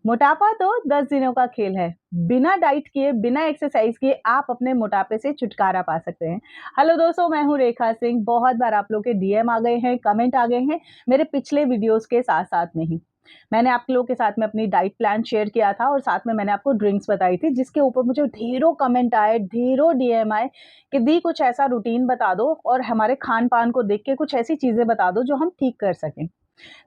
मोटापा तो 10 दिनों का खेल है। बिना डाइट किए, बिना एक्सरसाइज किए आप अपने मोटापे से छुटकारा पा सकते हैं। हेलो दोस्तों, मैं हूँ रेखा सिंह। बहुत बार आप लोग के डीएम आ गए हैं, कमेंट आ गए हैं मेरे पिछले वीडियोस के साथ-साथ में ही। मैंने आप लोगों के साथ में अपनी डाइट प्लान शेयर किया था और साथ में मैंने आपको ड्रिंक्स बताई थी, जिसके ऊपर मुझे ढेरों कमेंट आए, ढेरों डीएम आए कि दी कुछ ऐसा रूटीन बता दो और हमारे खान-पान को देख के कुछ ऐसी चीज़ें बता दो जो हम ठीक कर सकें।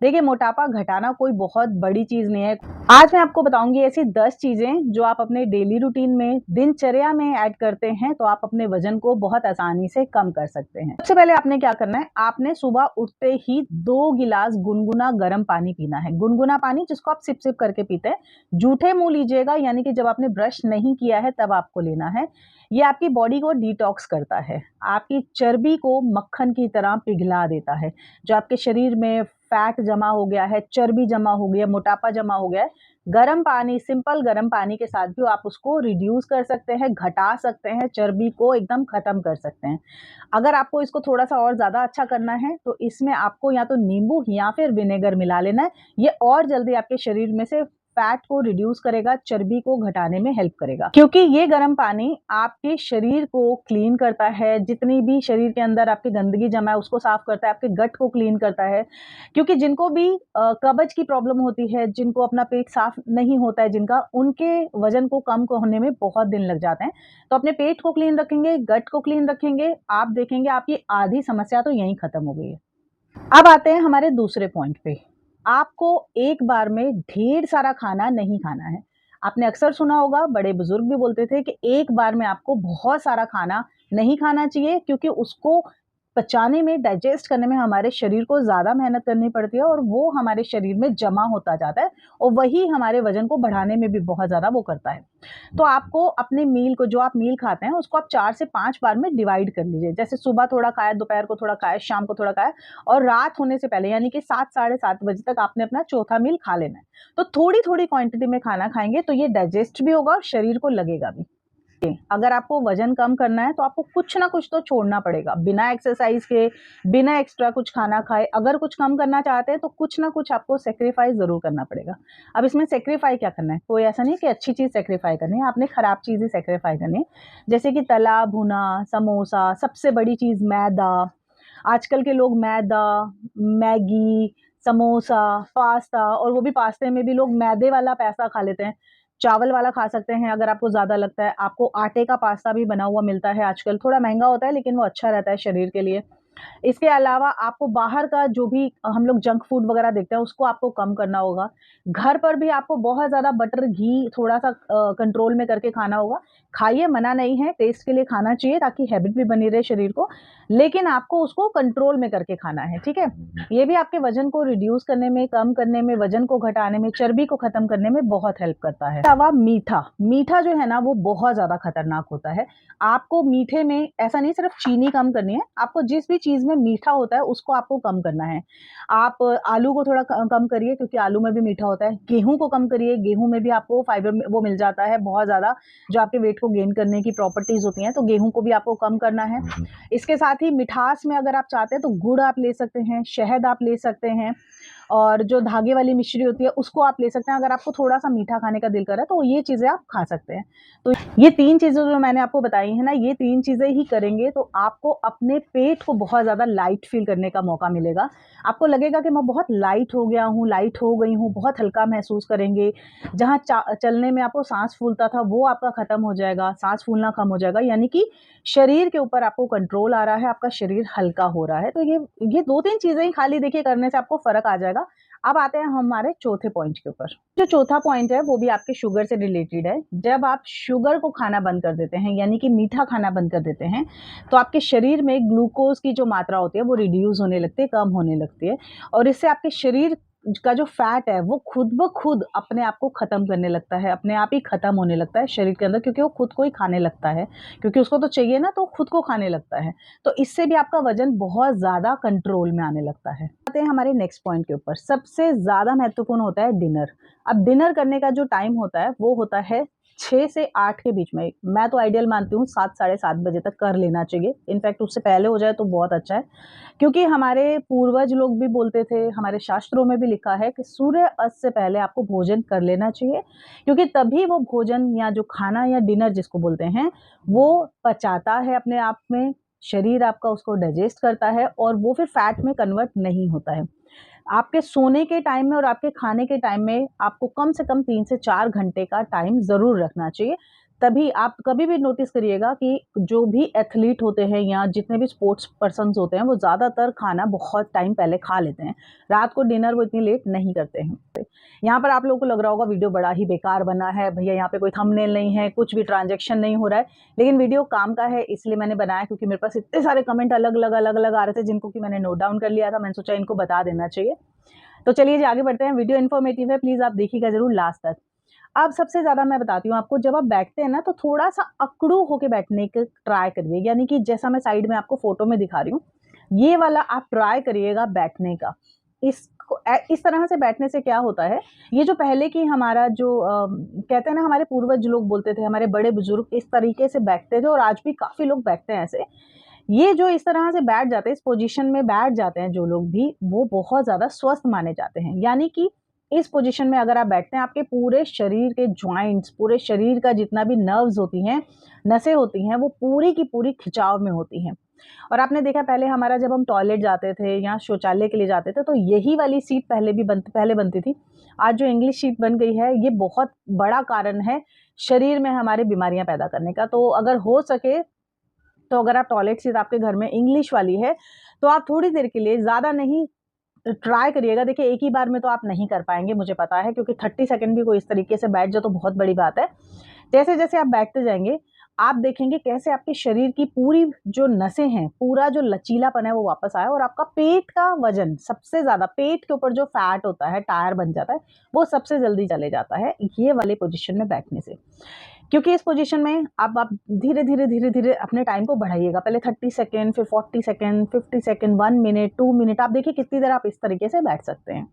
देखिए, मोटापा घटाना कोई बहुत बड़ी चीज़ नहीं है। आज मैं आपको बताऊँगी ऐसी 10 चीज़ें जो आप अपने डेली रूटीन में, दिनचर्या में ऐड करते हैं तो आप अपने वज़न को बहुत आसानी से कम कर सकते हैं। सबसे पहले आपने क्या करना है, आपने सुबह उठते ही 2 गिलास गुनगुना गर्म पानी पीना है। गुनगुना पानी जिसको आप सिप-सिप करके पीते हैं। जूठे मुँह लीजिएगा, यानी कि जब आपने ब्रश नहीं किया है तब आपको लेना है। ये आपकी बॉडी को डिटॉक्स करता है। आपकी चर्बी को मक्खन की तरह पिघला देता है। जो आपके शरीर में फैट जमा हो गया है, चर्बी जमा हो गई है, मोटापा जमा हो गया है, गर्म पानी, सिंपल गर्म पानी के साथ भी आप उसको रिड्यूस कर सकते हैं, घटा सकते हैं, चर्बी को एकदम खत्म कर सकते हैं। अगर आपको इसको थोड़ा-सा और ज़्यादा अच्छा करना है, तो इसमें आपको या तो नींबू या फिर विनेगर मिला लेना है। ये और जल्दी आपके शरीर में से फैट को रिड्यूस करेगा, चर्बी को घटाने में हेल्प करेगा। क्योंकि ये गर्म पानी आपके शरीर को क्लीन करता है, जितनी भी शरीर के अंदर आपकी गंदगी जमा है उसको साफ करता है, आपके गट को क्लीन करता है। क्योंकि जिनको भी कब्ज की प्रॉब्लम होती है, जिनको अपना पेट साफ नहीं होता है जिनका, उनके वज़न को कम होने में बहुत दिन लग जाते हैं। तो अपने पेट को क्लीन रखेंगे, गट को क्लीन रखेंगे, आप देखेंगे आपकी आधी समस्या तो यहीं खत्म हो गई है। अब आते हैं हमारे दूसरे पॉइंट पे। आपको एक बार में ढेर सारा खाना नहीं खाना है। आपने अक्सर सुना होगा, बड़े बुजुर्ग भी बोलते थे कि एक बार में आपको बहुत सारा खाना नहीं खाना चाहिए, क्योंकि उसको पचाने में, डाइजेस्ट करने में हमारे शरीर को ज़्यादा मेहनत करनी पड़ती है और वो हमारे शरीर में जमा होता जाता है और वही हमारे वज़न को बढ़ाने में भी बहुत ज़्यादा वो करता है। तो आपको अपने मील को, जो आप मील खाते हैं, उसको आप 4 से 5 बार में डिवाइड कर लीजिए। जैसे सुबह थोड़ा खाया, दोपहर को थोड़ा खाया, शाम को थोड़ा खाया और रात होने से पहले, यानी कि 7 साढ़े 7 बजे तक आपने अपना चौथा मील खा लेना है। तो थोड़ी-थोड़ी क्वांटिटी में खाना खाएँगे तो ये डाइजेस्ट भी होगा और शरीर को लगेगा भी। अगर आपको वज़न कम करना है तो आपको कुछ ना कुछ तो छोड़ना पड़ेगा। बिना एक्सरसाइज़ के, बिना एक्स्ट्रा कुछ खाना खाए, अगर कुछ कम करना चाहते हैं तो कुछ ना कुछ आपको सैक्रिफाइस ज़रूर करना पड़ेगा। अब इसमें सैक्रिफाई क्या करना है? कोई ऐसा नहीं है कि अच्छी चीज़ सैक्रिफाई करनी है, आपने खराब चीज़ ही सैक्रिफाई करनी है। जैसे कि तला भुना, समोसा, सबसे बड़ी चीज़ मैदा। आजकल के लोग मैदा, मैगी, समोसा, पास्ता, और वो भी पास्ते में भी लोग मैदे वाला पास्ता खा लेते हैं। चावल वाला खा सकते हैं अगर आपको ज़्यादा लगता है। आपको आटे का पास्ता भी बना हुआ मिलता है आजकल, थोड़ा महँगा होता है लेकिन वो अच्छा रहता है शरीर के लिए। इसके अलावा आपको बाहर का जो भी हम लोग जंक फूड वगैरह देखते हैं, उसको आपको कम करना होगा। घर पर भी आपको बहुत ज़्यादा बटर, घी थोड़ा-सा कंट्रोल में करके खाना होगा। खाइए, मना नहीं है, टेस्ट के लिए खाना चाहिए ताकि हैबिट भी बनी रहे शरीर को, लेकिन आपको उसको कंट्रोल में करके खाना है, ठीक है? ये भी आपके वज़न को रिड्यूस करने में, कम करने में, वज़न को घटाने में, चर्बी को खत्म करने में बहुत हेल्प करता है। अलावा मीठा, मीठा जो है ना वो बहुत ज़्यादा खतरनाक होता है। आपको मीठे में ऐसा नहीं सिर्फ चीनी कम करनी है, आपको जिस भी चीज़ में मीठा होता है उसको आपको कम करना है। आप आलू को थोड़ा कम करिए, क्योंकि आलू में भी मीठा होता है। गेहूँ को कम करिए, गेहूँ में भी आपको फाइबर वो मिल जाता है बहुत ज़्यादा, जो आपके वेट को गेन करने की प्रॉपर्टीज़ होती हैं, तो गेहूँ को भी आपको कम करना है। इसके साथ ही मिठास में अगर आप चाहते हैं तो गुड़ आप ले सकते हैं, शहद आप ले सकते हैं और जो धागे वाली मिश्री होती है उसको आप ले सकते हैं। अगर आपको थोड़ा-सा मीठा खाने का दिल कर रहा है तो ये चीज़ें आप खा सकते हैं। तो ये 3 चीज़ें जो मैंने आपको बताई हैं ना, ये 3 चीज़ें ही करेंगे तो आपको अपने पेट को बहुत ज़्यादा लाइट फ़ील करने का मौका मिलेगा। आपको लगेगा कि मैं बहुत लाइट हो गया हूँ, लाइट हो गई हूँ, बहुत हल्का महसूस करेंगे। जहाँ चलने में आपको साँस फूलता था वो आपका खत्म हो जाएगा, साँस फूलना कम हो जाएगा, यानी कि शरीर के ऊपर आपको कंट्रोल आ रहा है, आपका शरीर हल्का हो रहा है। तो ये 2-3 चीज़ें ही खाली देखिए करने से आपको फ़र्क आ जाएगा। अब आते हैं हमारे चौथे पॉइंट के ऊपर। जो चौथा पॉइंट है वो भी आपके शुगर से रिलेटेड है। जब आप शुगर को खाना बंद कर देते हैं, यानी कि मीठा खाना बंद कर देते हैं, तो आपके शरीर में ग्लूकोज़ की जो मात्रा होती है वो रिड्यूस होने लगती है, कम होने लगती है और इससे आपके शरीर का जो फैट है वो खुद ब खुद अपने आप को ख़त्म करने लगता है, अपने आप ही ख़त्म होने लगता है शरीर के अंदर, क्योंकि वो खुद को ही खाने लगता है। क्योंकि उसको तो चाहिए ना, तो खुद को खाने लगता है। तो इससे भी आपका वज़न बहुत ज़्यादा कंट्रोल में आने लगता है। आते हैं हमारे नेक्स्ट पॉइंट के ऊपर। सबसे ज़्यादा महत्वपूर्ण होता है डिनर। अब डिनर करने का जो टाइम होता है वो होता है 6 से 8 के बीच में, मैं तो आइडियल मानती हूँ 7 साढ़े 7 बजे तक कर लेना चाहिए। इनफैक्ट उससे पहले हो जाए तो बहुत अच्छा है, क्योंकि हमारे पूर्वज लोग भी बोलते थे, हमारे शास्त्रों में भी लिखा है कि सूर्य अस्त से पहले आपको भोजन कर लेना चाहिए, क्योंकि तभी वो भोजन या जो खाना या डिनर जिसको बोलते हैं, वो पचाता है अपने आप में, शरीर आपका उसको डाइजेस्ट करता है और वो फिर फैट में कन्वर्ट नहीं होता है। आपके सोने के टाइम में और आपके खाने के टाइम में आपको कम से कम 3 से 4 घंटे का टाइम ज़रूर रखना चाहिए। तभी आप कभी भी नोटिस करिएगा कि जो भी एथलीट होते हैं या जितने भी स्पोर्ट्स पर्सन्स होते हैं, वो ज़्यादातर खाना बहुत टाइम पहले खा लेते हैं। रात को डिनर वो इतनी लेट नहीं करते हैं। यहाँ पर आप लोगों को लग रहा होगा वीडियो बड़ा ही बेकार बना है, भैया यहाँ पे कोई थंबनेल नहीं है, कुछ भी ट्रांज़ैक्शन नहीं हो रहा है। लेकिन वीडियो काम का है इसलिए मैंने बनाया, क्योंकि मेरे पास इतने सारे कमेंट अलग-अलग आ रहे थे जिनको कि मैंने नोट डाउन कर लिया था। मैंने सोचा इनको बता देना चाहिए। तो चलिए जी आगे बढ़ते हैं। वीडियो इन्फॉर्मेटिव है, प्लीज़ आप देखिएगा ज़रूर लास्ट तक। अब सबसे ज़्यादा मैं बताती हूँ आपको, जब आप बैठते हैं ना तो थोड़ा-सा अकड़ू होके बैठने की ट्राई करिए, यानी कि जैसा मैं साइड में आपको फ़ोटो में दिखा रही हूँ, ये वाला आप ट्राई करिएगा बैठने का। इस तरह से बैठने से क्या होता है, ये जो पहले की हमारा जो कहते हैं ना, हमारे पूर्वज लोग बोलते थे, हमारे बड़े बुजुर्ग इस तरीके से बैठते थे और आज भी काफ़ी लोग बैठते हैं ऐसे। ये जो इस तरह से बैठ जाते हैं, इस पोजीशन में बैठ जाते हैं जो लोग भी, वो बहुत ज़्यादा स्वस्थ माने जाते हैं। यानी कि इस पोजीशन में अगर आप बैठते हैं, आपके पूरे शरीर के जॉइंट्स, पूरे शरीर का जितना भी नर्व्स होती हैं, नसें होती हैं, वो पूरी की पूरी खिंचाव में होती हैं। और आपने देखा पहले हमारा जब हम टॉयलेट जाते थे या शौचालय के लिए जाते थे, तो यही वाली सीट पहले बनती थी। आज जो इंग्लिश सीट बन गई है, ये बहुत बड़ा कारण है शरीर में हमारे बीमारियाँ पैदा करने का। तो अगर हो सके तो अगर आप टॉयलेट सीट आपके घर में इंग्लिश वाली है, तो आप थोड़ी देर के लिए, ज़्यादा नहीं, ट्राई करिएगा। देखिए एक ही बार में तो आप नहीं कर पाएँगे, मुझे पता है, क्योंकि 30 सेकंड भी कोई इस तरीके से बैठ जाए तो बहुत बड़ी बात है। जैसे-जैसे आप बैठते जाएँगे, आप देखेंगे कैसे आपके शरीर की पूरी जो नसें हैं, पूरा जो लचीलापन है वो वापस आया और आपका पेट का वज़न सबसे ज़्यादा, पेट के ऊपर जो फैट होता है, टायर बन जाता है, वो सबसे जल्दी चले जाता है, ये वाले पोज़ीशन में बैठने से। क्योंकि इस पोजीशन में अब आप धीरे-धीरे अपने टाइम को बढ़ाइएगा। पहले 30 सेकंड, फिर 40 सेकंड, 50 सेकंड, 1 मिनट, 2 मिनट, आप देखिए कितनी देर आप इस तरीके से बैठ सकते हैं।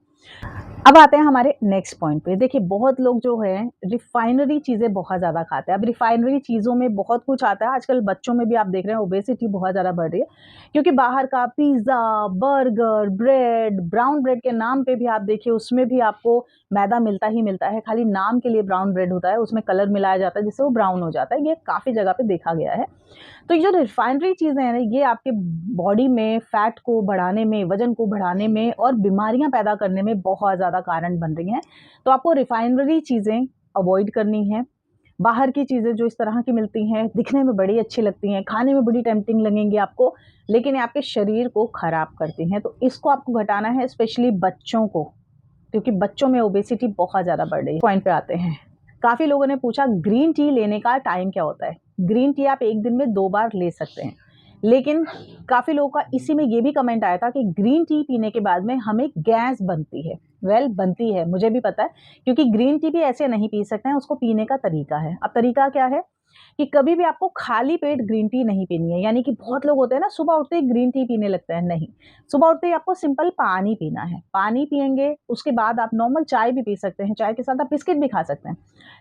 अब आते हैं हमारे नेक्स्ट पॉइंट पे। देखिए बहुत लोग जो हैं रिफाइनरी चीज़ें बहुत ज़्यादा खाते हैं। अब रिफाइनरी चीज़ों में बहुत कुछ आता है। आजकल बच्चों में भी आप देख रहे हैं ओबेसिटी बहुत ज़्यादा बढ़ रही है, क्योंकि बाहर का pizza, burger, bread, brown bread के नाम पे भी आप देखिए, उसमें भी आपको मैदा मिलता ही मिलता है। खाली नाम के लिए ब्राउन ब्रेड होता है, उसमें कलर मिलाया जाता है जिससे वो ब्राउन हो जाता है। ये काफ़ी जगह पे देखा गया है। तो ये जो रिफाइनरी चीज़ें हैं ना, ये आपके बॉडी में फैट को बढ़ाने में, वज़न को बढ़ाने में और बीमारियाँ पैदा करने में बहुत ज़्यादा कारण बन रही हैं। तो आपको रिफाइनरी चीज़ें अवॉइड करनी हैं। बाहर की चीज़ें जो इस तरह की मिलती हैं, दिखने में बड़ी अच्छी लगती हैं, खाने में बड़ी टेम्प्टिंग लगेंगी आपको, लेकिन ये आपके शरीर को खराब करती हैं। तो इसको आपको घटाना है, स्पेशली बच्चों को, क्योंकि बच्चों में ओबेसिटी बहुत ज़्यादा बढ़ रही है। पॉइंट पे आते हैं। काफ़ी लोगों ने पूछा ग्रीन टी लेने का टाइम क्या होता है? ग्रीन टी आप 1 दिन में 2 बार ले सकते हैं। लेकिन काफ़ी लोगों का इसी में ये भी कमेंट आया था कि ग्रीन टी पीने के बाद में हमें गैस बनती है। बनती है, मुझे भी पता है, क्योंकि ग्रीन टी भी ऐसे नहीं पी सकते हैं, उसको पीने का तरीका है। अब तरीका क्या है कि कभी भी आपको खाली पेट ग्रीन टी नहीं पीनी है। यानी कि बहुत लोग होते हैं ना, सुबह उठते ही ग्रीन टी पीने लगते हैं, नहीं। सुबह उठते ही आपको सिंपल पानी पीना है। पानी पिएँगे, उसके बाद आप नॉर्मल चाय भी पी सकते हैं, चाय के साथ आप बिस्किट भी खा सकते हैं।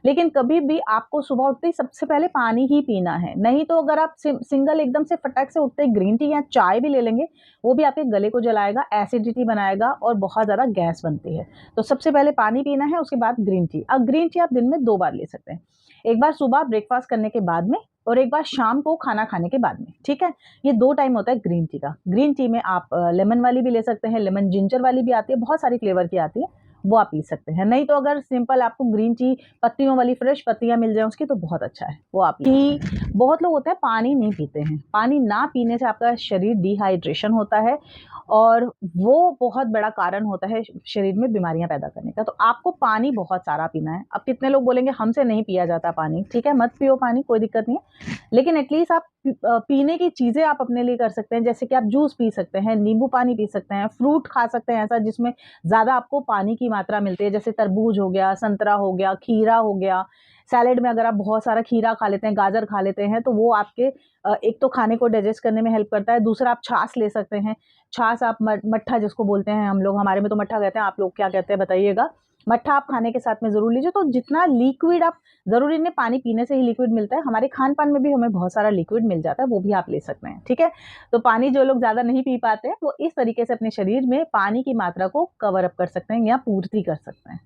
लेकिन कभी भी आपको सुबह उठते ही सबसे पहले पानी ही पीना है। नहीं तो अगर आप सिंगल एकदम से फटाक से उठते ही ग्रीन टी या चाय भी ले लेंगे, वो भी आपके गले को जलाएगा, एसिडिटी बनाएगा और बहुत ज़्यादा गैस बनती है। तो सबसे पहले पानी पीना है, उसके बाद ग्रीन टी। अब ग्रीन टी आप दिन में 2 बार ले सकते हैं। एक बार सुबह ब्रेकफ़ास्ट करने के बाद में और एक बार शाम को खाना खाने के बाद में, ठीक है? ये 2 टाइम होता है ग्रीन टी का। ग्रीन टी में आप लेमन वाली भी ले सकते हैं, लेमन जिंजर वाली भी आती है, बहुत सारी फ्लेवर की आती है, वो आप पी सकते हैं। नहीं तो अगर सिंपल आपको ग्रीन टी पत्तियों वाली फ्रेश पत्तियाँ मिल जाएँ उसकी, तो बहुत अच्छा है, वो आप बहुत लोग होते हैं पानी नहीं पीते हैं। पानी ना पीने से आपका शरीर डिहाइड्रेशन होता है और वो बहुत बड़ा कारण होता है शरीर में बीमारियाँ पैदा करने का। तो आपको पानी बहुत सारा पीना है। अब कितने लोग बोलेंगे हमसे नहीं पिया जाता पानी, ठीक है, मत पियो पानी, कोई दिक्कत नहीं है। लेकिन एटलीस्ट आप पीने की चीज़ें आप अपने लिए कर सकते हैं, जैसे कि आप जूस पी सकते हैं, नींबू पानी पी सकते हैं, फ्रूट खा सकते हैं ऐसा जिसमें ज़्यादा आपको पानी की मात्रा मिलती है, जैसे तरबूज हो गया, संतरा हो गया, खीरा हो गया। सैलेड में अगर आप बहुत सारा खीरा खा लेते हैं, गाजर खा लेते हैं, तो वो आपके एक तो खाने को डाइजेस्ट करने में हेल्प करता है, दूसरा आप छाछ ले सकते हैं। छाछ आप मट्ठा जिसको बोलते हैं हम लोग, हमारे में तो मट्ठा कहते हैं, आप लोग क्या कहते हैं बताइएगा। मट्ठा आप खाने के साथ में ज़रूर लीजिए। तो जितना लिक्विड आप, ज़रूरी नहीं पानी पीने से ही लिक्विड मिलता है, हमारे खान-पान में भी हमें बहुत सारा लिक्विड मिल जाता है, वो भी आप ले सकते हैं, ठीक है? तो पानी जो लोग ज़्यादा नहीं पी पाते हैं, वो इस तरीके से अपने शरीर में पानी की मात्रा को कवर अप कर सकते हैं या पूर्ति कर सकते हैं।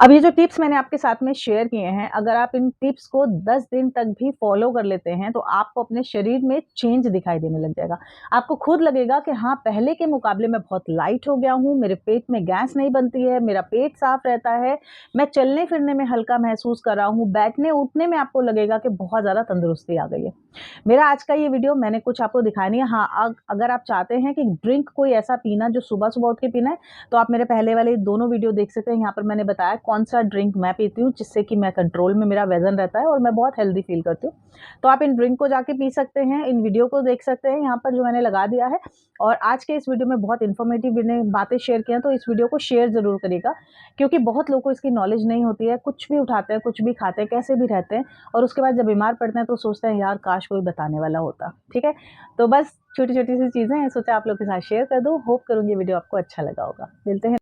अब ये जो टिप्स मैंने आपके साथ में शेयर किए हैं, अगर आप इन टिप्स को 10 दिन तक भी फॉलो कर लेते हैं, तो आपको अपने शरीर में चेंज दिखाई देने लग जाएगा। आपको खुद लगेगा कि हाँ, पहले के मुकाबले मैं बहुत लाइट हो गया हूँ, मेरे पेट में गैस नहीं बनती है, मेरा पेट साफ रहता है, मैं चलने-फिरने में हल्का महसूस कर रहा हूँ, बैठने-उठने में आपको लगेगा कि बहुत ज़्यादा तंदुरुस्ती आ गई है। मेरा आज का ये वीडियो मैंने कुछ आपको दिखाया नहीं है। हाँ, अगर आप चाहते हैं कि ड्रिंक कोई ऐसा पीना जो सुबह-सुबह उठ के पीना है, तो आप मेरे पहले वाले दोनों वीडियो देख सकते हैं। यहाँ पर मैंने बताया कौन-सा ड्रिंक मैं पीती हूँ, जिससे कि मैं कंट्रोल में मेरा वज़न रहता है और मैं बहुत हेल्दी फ़ील करती हूँ। तो आप इन ड्रिंक को जाके पी सकते हैं, इन वीडियो को देख सकते हैं, यहाँ पर जो मैंने लगा दिया है। और आज के इस वीडियो में बहुत इन्फॉर्मेटिव मैंने बातें शेयर की हैं, तो इस वीडियो को शेयर ज़रूर करिएगा, क्योंकि बहुत लोगों को इसकी नॉलेज नहीं होती है। कुछ भी उठाते हैं, कुछ भी खाते हैं, कैसे भी रहते हैं और उसके बाद जब बीमार पड़ते हैं तो सोचते हैं यार काश कोई बताने वाला होता, ठीक है? तो बस छोटी-छोटी सी चीज़ें हैं, सोचा आप लोग के साथ शेयर कर दूँ। होप करूँगी वीडियो आपको अच्छा लगा होगा। मिलते हैं